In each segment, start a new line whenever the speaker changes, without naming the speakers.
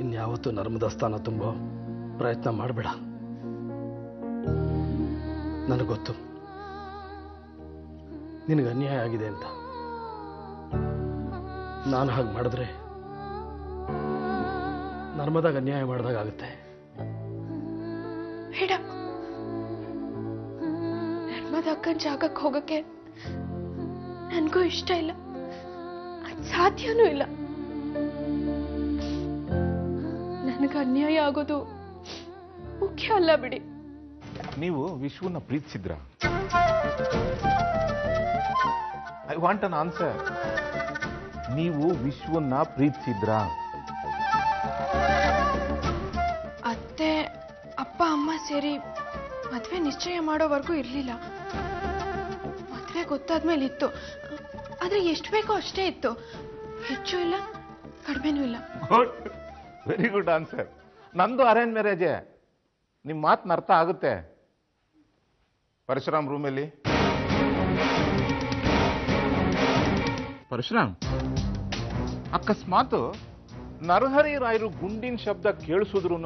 ಇನ್ಯಾವತ್ತೂ ನರ್ಮದಾ ಸ್ಥಾನ ತುಂಬೋ ಪ್ರಯತ್ನ ಮಾಡಬೇಡ. ನನಗೊತ್ತು ನಿನಗೆ ಅನ್ಯಾಯ ಆಗಿದೆ ಅಂತ. ನಾನು ಹಾಗೆ ಮಾಡಿದ್ರೆ ನರ್ಮದಾಗ ಅನ್ಯಾಯ ಮಾಡಿದಾಗುತ್ತೆ.
ಬೇಡ, ನರ್ಮದಾ ಅಕ್ಕನ ಜಾಗಕ್ಕೆ ಹೋಗಕ್ಕೆ ನನಗೂ ಇಷ್ಟ ಇಲ್ಲ, ಅದು ಸಾಧ್ಯನೂ ಇಲ್ಲ. ನನಗೆ ಅನ್ಯಾಯ ಆಗೋದು ಮುಖ್ಯ ಅಲ್ಲ ಬಿಡಿ.
ನೀವು ವಿಶ್ವನ ಪ್ರೀತಿಸಿದ್ರ? I want an answer. ನೀವು ವಿಶ್ವನ್ನ ಪ್ರೀತಿಸಿದ್ರ?
ಅತ್ತೆ ಅಪ್ಪ ಅಮ್ಮ ಸೇರಿ ಮದ್ವೆ ನಿಶ್ಚಯ ಮಾಡೋವರೆಗೂ ಇರ್ಲಿಲ್ಲ. ಮದ್ವೆ ಗೊತ್ತಾದ್ಮೇಲೆ ಇತ್ತು, ಆದ್ರೆ ಎಷ್ಟು ಬೇಕೋ ಅಷ್ಟೇ ಇತ್ತು, ಹೆಚ್ಚು ಇಲ್ಲ ಕಡಿಮೆನೂ ಇಲ್ಲ.
Very good answer. ನಂದು ಅರೇಂಜ್ ಮ್ಯಾರೇಜೇ. ನಿಮ್ಮ ಮಾತನ್ನ ಅರ್ಥ ಆಗುತ್ತೆ. ಪರಶುರಾಮ್ ರೂಮಲ್ಲಿ. ಪರಶುರಾಮ್, ಅಕಸ್ಮಾತ್ ನರಹರಿ ರಾಯರು ಗುಂಡಿನ ಶಬ್ದ ಕೇಳಿಸಿದ್ರು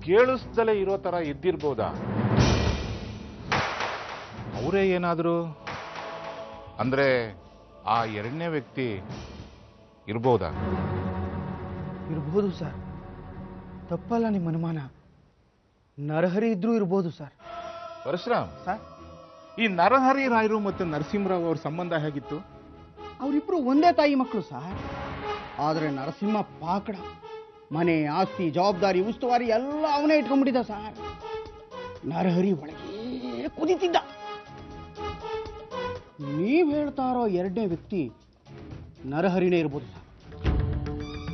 ಕೇಳಿಸ್ದಲೇ ಇರೋ ತರ ಇದ್ದಿರ್ಬೋದಾ? ಅವರೇ ಏನಾದ್ರು ಅಂದ್ರೆ ಆ ಎರಡನೇ ವ್ಯಕ್ತಿ ಇರ್ಬೋದಾ?
ಇರ್ಬೋದು ಸರ್, ತಪ್ಪಲ್ಲ ನಿಮ್ಮ ಅನುಮಾನ. ನರಹರಿ ಇದ್ರೂ ಇರ್ಬೋದು ಸರ್.
ಪರಶುರಾಮ್
ಸರ್,
ಈ ನರಹರಿ ರಾಯರು ಮತ್ತು ನರಸಿಂಹರಾವ್ ಅವ್ರ ಸಂಬಂಧ ಹೇಗಿತ್ತು?
ಅವರಿಬ್ರು ಒಂದೇ ತಾಯಿ ಮಕ್ಕಳು ಸರ್. ಆದರೆ ನರಸಿಂಹ ಪಾಕಡ, ಮನೆ ಆಸ್ತಿ ಜವಾಬ್ದಾರಿ ಉಸ್ತುವಾರಿ ಎಲ್ಲ ಅವನೇ ಇಟ್ಕೊಂಡ್ಬಿಟ್ಟಿದ್ದ ಸರ್. ನರಹರಿ ಒಳಗೆ ಕುದಿತಿದ್ದ. ನೀವ್ ಹೇಳ್ತಾ ಇರೋ ಎರಡನೇ ವ್ಯಕ್ತಿ ನರಹರಿನೇ ಇರ್ಬೋದು ಸರ್.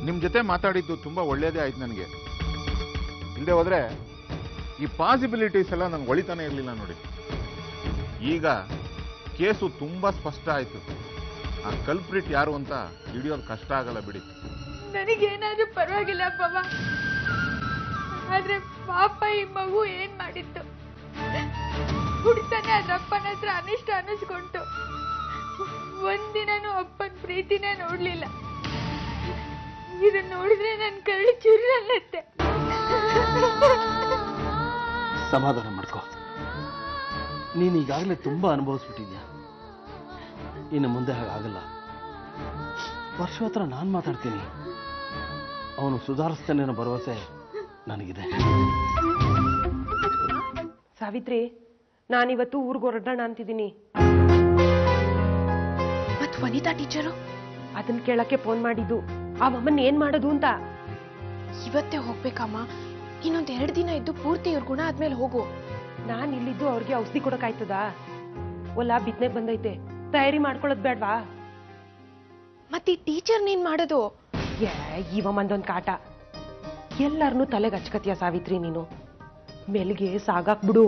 ನಿಮ್ ಜೊತೆ ಮಾತಾಡಿದ್ದು ತುಂಬಾ ಒಳ್ಳೇದೇ ಆಯ್ತು ನನಗೆ. ಇಲ್ಲದೆ ಹೋದ್ರೆ ಈ ಪಾಸಿಬಿಲಿಟೀಸ್ ಎಲ್ಲ ನಂಗೆ ಒಳಿತಾನೆ ಇರಲಿಲ್ಲ ನೋಡಿ. ಈಗ ಕೇಸು ತುಂಬಾ ಸ್ಪಷ್ಟ ಆಯ್ತು. ಆ ಕಲ್ಪ್ರಿಟ್ ಯಾರು ಅಂತ ಹಿಡಿಯೋದು ಕಷ್ಟ ಆಗಲ್ಲ ಬಿಡಿ.
ನನಗೇನಾದ್ರೂ ಪರವಾಗಿಲ್ಲ ಪವ, ಆದ್ರೆ ಪಾಪ ಈ ಮಗು ಏನ್ ಮಾಡಿತ್ತು? ಹುಡ್ತಾನೆ ಅದ್ರ ಅಪ್ಪನ ಹತ್ರ ಅನಿಷ್ಟ ಅನ್ನಿಸ್ಕೊಂತು. ಒಂದಿನನೂ ಅಪ್ಪನ ಪ್ರೀತಿನೇ ನೋಡ್ಲಿಲ್ಲ. ಇದನ್ನ ನೋಡಿದ್ರೆ ನನ್ ಕರಳು ಚುರ್ರಲ್ಲತ್ತೆ.
ಸಮಾಧಾನ ಮಾಡ್ಕೋ. ನೀನು ಈಗಾಗಲೇ ತುಂಬಾ ಅನುಭವಿಸ್ಬಿಟ್ಟಿದ್ಯಾ. ಇನ್ನು ಮುಂದೆ ಹಾಗಾಗಲ್ಲ. ವರ್ಷ ಹತ್ರ ನಾನು ಮಾತಾಡ್ತೀನಿ. ಅವನು ಸುಧಾರಿಸ್ತಾನೆ ಅನ್ನೋ ಭರವಸೆ ನನಗಿದೆ.
ಸಾವಿತ್ರಿ, ನಾನಿವತ್ತು ಊರಿಗೆ ಹೊರಡೋಣ ಅಂತಿದ್ದೀನಿ.
ಮತ್ ವನಿತಾ ಟೀಚರು
ಅದನ್ನ ಕೇಳಕ್ಕೆ ಫೋನ್ ಮಾಡಿದ್ದು. ಆ ಅಮ್ಮನ್ ಏನ್ ಮಾಡೋದು ಅಂತ.
ಇವತ್ತೇ ಹೋಗ್ಬೇಕಮ್ಮ. ಇನ್ನೊಂದ್ 2 ದಿನ ಇದ್ದು ಪೂರ್ತಿ ಇವ್ರ ಗುಣ ಆದ್ಮೇಲೆ ಹೋಗು.
ನಾನ್ ಇಲ್ಲಿದ್ದು ಅವ್ರಿಗೆ ಔಷಧಿ ಕೊಡಕ್ಕಾಯ್ತದಾ? ಒಲ್ಲ ಬಿತ್ನೆ ಬಂದೈತೆ, ತಯಾರಿ ಮಾಡ್ಕೊಳ್ಳೋದ್ ಬೇಡ್ವಾ?
ಮತ್ತೆ ಈ ಟೀಚರ್ ನೀನ್ ಮಾಡೋದು?
ಇವ ಮಂದೊಂದ್ ಕಾಟ. ಎಲ್ಲಾರನು ತಲೆಗೆ ಹಚ್ಕತಿಯ ಸಾವಿತ್ರಿ ನೀನು. ಮೆಲ್ಗೆ ಸಾಗಾಕ್ ಬಿಡು.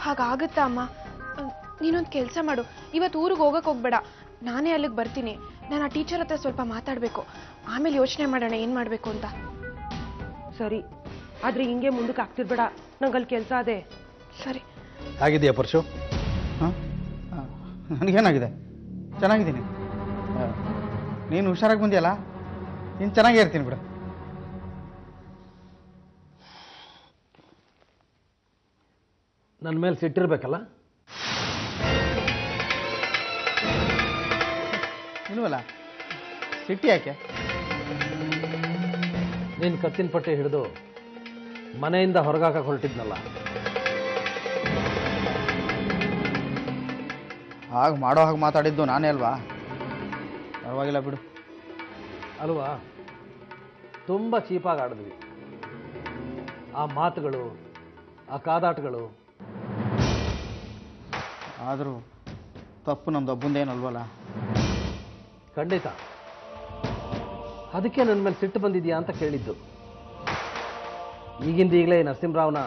ಹಾಗಾಗತ್ತಾ ಅಮ್ಮ? ನೀನೊಂದ್ ಕೆಲ್ಸ ಮಾಡು, ಇವತ್ತು ಊರಿಗೆ ಹೋಗಕ್ ಹೋಗ್ಬೇಡ. ನಾನೇ ಅಲ್ಲಿಗೆ ಬರ್ತೀನಿ. ನಾನು ಆ ಟೀಚರ್ ಹತ್ರ ಸ್ವಲ್ಪ ಮಾತಾಡ್ಬೇಕು. ಆಮೇಲೆ ಯೋಚನೆ ಮಾಡೋಣ ಏನ್ ಮಾಡ್ಬೇಕು ಅಂತ.
ಸರಿ, ಆದ್ರೆ ಹಿಂಗೆ ಮುಂದಕ್ಕೆ ಆಗ್ತಿರ್ಬೇಡ. ನಂಗಲ್ಲಿ ಕೆಲ್ಸ ಅದೇ.
ಸರಿ.
ಆಗಿದೆಯಾ ಪರಶು?
ನನಗೇನಾಗಿದೆ? ಚೆನ್ನಾಗಿದ್ದೀನಿ. ನೀನು ಹುಷಾರಾಗಿ ಬಂದಿಯಲ್ಲ, ನೀನು ಚೆನ್ನಾಗೇ ಇರ್ತೀನಿ ಬಿಡು.
ನನ್ನ ಮೇಲೆ ಸಿಟ್ಟಿರ್ಬೇಕಲ್ಲ?
ಇಲ್ವಲ್ಲ, ಸಿಟ್ಟಿ ಯಾಕೆ?
ನೀನು ಕತ್ತಿನ ಪಟ್ಟೆ ಹಿಡಿದು ಮನೆಯಿಂದ ಹೊರಗಾಕ ಹೊರಟಿದ್ನಲ್ಲ,
ಹಾಗೆ ಮಾಡೋ ಹಾಗೆ ಮಾತಾಡಿದ್ದು ನಾನೇ ಅಲ್ವಾ? ಪರವಾಗಿಲ್ಲ ಬಿಡು.
ಅಲ್ವಾ? ತುಂಬ ಚೀಪಾಗಿ ಆಡಿದ್ವಿ. ಆ ಮಾತುಗಳು, ಆ ಕಾದಾಟಗಳು.
ಆದರೂ ತಪ್ಪು ನಮ್ದು ಒಬ್ಬಂದೇನಲ್ವಲ್ಲ?
ಖಂಡಿತ. ಅದಕ್ಕೆ ನನ್ನ ಮೇಲೆ ಸಿಟ್ಟು ಬಂದಿದ್ಯಾ ಅಂತ ಕೇಳಿದ್ದು. ಈಗಿಂದ ಈಗಲೇ ನರಸಿಂಹರಾವ್ನ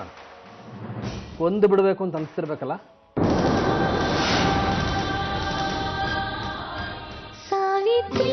ಕೊಂದು ಬಿಡಬೇಕು ಅಂತ ಅನಿಸ್ತಿರ್ಬೇಕಲ್ಲ?
ಸಾವಿತ್ರಿ